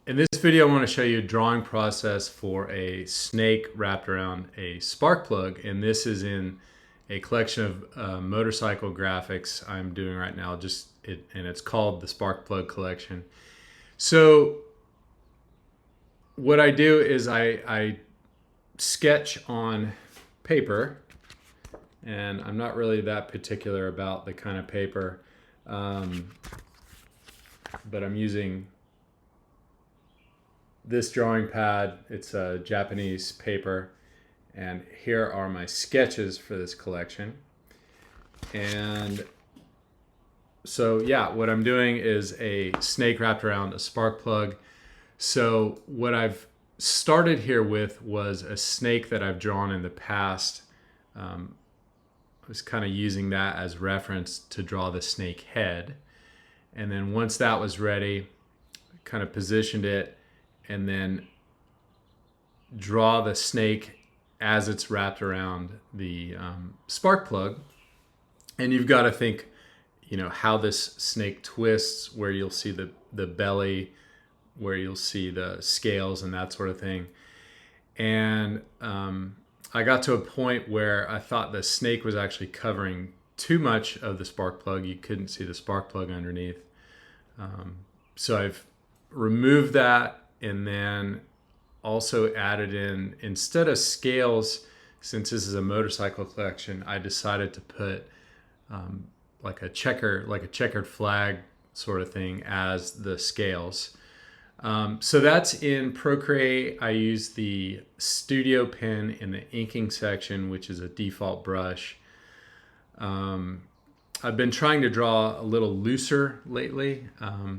In this video, I want to show you a drawing process for a snake wrapped around a spark plug, and this is in a collection of motorcycle graphics I'm doing right now. And it's called the Spark Plug Collection. So what I do is I sketch on paper, and I'm not really that particular about the kind of paper, but I'm using this drawing pad. It's a Japanese paper, and here are my sketches for this collection. And so yeah, what I'm doing is a snake wrapped around a spark plug. So what I've started here with was a snake that I've drawn in the past. I was kind of using that as reference to draw the snake head. And then once that was ready, kind of positioned it and then draw the snake as it's wrapped around the spark plug. And you've got to think, how this snake twists, where you'll see the belly, where you'll see the scales and that sort of thing. And I got to a point where I thought the snake was actually covering too much of the spark plug. You couldn't see the spark plug underneath. So I've removed that, and then also added in, instead of scales, since this is a motorcycle collection, I decided to put like a checkered flag sort of thing as the scales. So that's in Procreate. I use the studio pen in the inking section, which is a default brush. I've been trying to draw a little looser lately.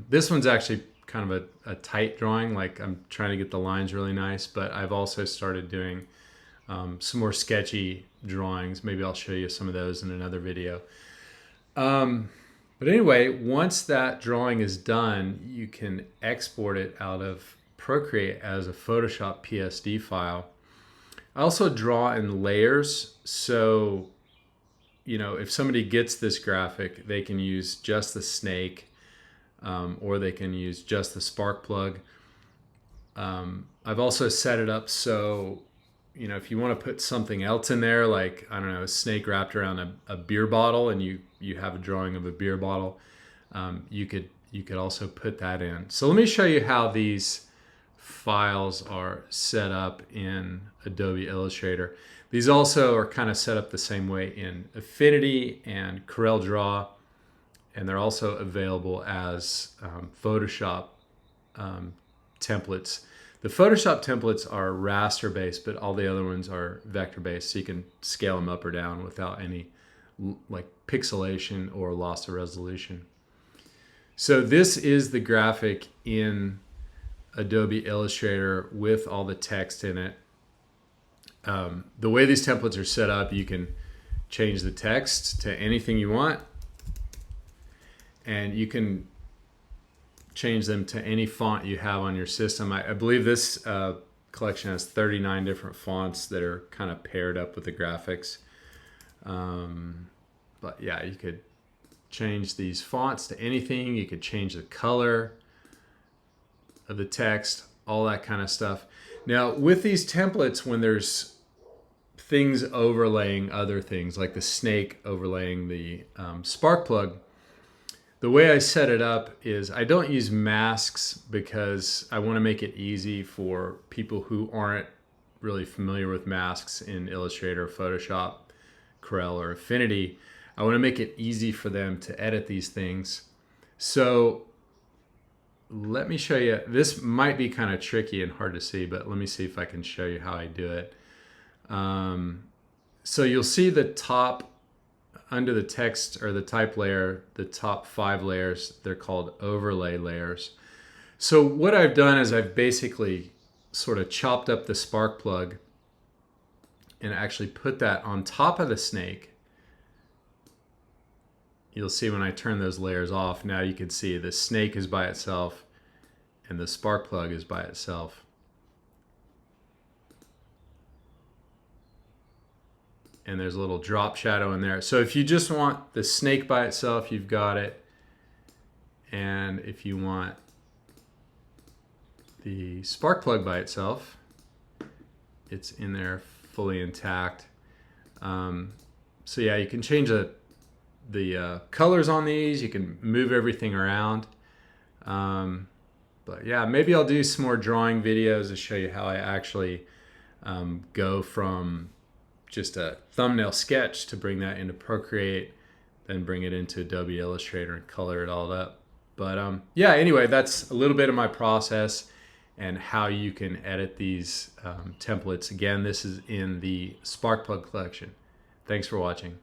This one's actually kind of a tight drawing, like I'm trying to get the lines really nice, but I've also started doing some more sketchy drawings. Maybe I'll show you some of those in another video. But anyway, once that drawing is done, you can export it out of Procreate as a Photoshop PSD file. I also draw in layers, so if somebody gets this graphic, they can use just the snake, or they can use just the spark plug. I've also set it up so, if you want to put something else in there, like, I don't know, a snake wrapped around a beer bottle, and you have a drawing of a beer bottle, you could also put that in. So let me show you how these files are set up in Adobe Illustrator. These also are kind of set up the same way in Affinity and CorelDRAW, and they're also available as Photoshop templates. The Photoshop templates are raster based, but all the other ones are vector based, so you can scale them up or down without any like pixelation or loss of resolution. So this is the graphic in Adobe Illustrator with all the text in it. The way these templates are set up, you can change the text to anything you want, and you can change them to any font you have on your system. I believe this collection has 39 different fonts that are kind of paired up with the graphics. But yeah, you could change these fonts to anything. You could change the color of the text, all that kind of stuff. Now, with these templates, when there's things overlaying other things, like the snake overlaying the spark plug, the way I set it up is I don't use masks because I want to make it easy for people who aren't really familiar with masks in Illustrator, Photoshop, Corel, or Affinity. I want to make it easy for them to edit these things. So let me show you. This might be kind of tricky and hard to see, but let me see if I can show you how I do it. So you'll see the top, under the text or the type layer, the top 5 layers, they're called overlay layers. So what I've done is I've basically sort of chopped up the spark plug and actually put that on top of the snake. You'll see when I turn those layers off, now you can see the snake is by itself and the spark plug is by itself. And there's a little drop shadow in there. So if you just want the snake by itself, you've got it. And if you want the spark plug by itself. It's in there fully intact. So yeah, you can change the colors on these. You can move everything around. But yeah, maybe I'll do some more drawing videos to show you how I actually go from just a thumbnail sketch to bring that into Procreate, then bring it into Adobe Illustrator and color it all up. But yeah, anyway, that's a little bit of my process and how you can edit these templates. Again, this is in the Sparkplug collection. Thanks for watching.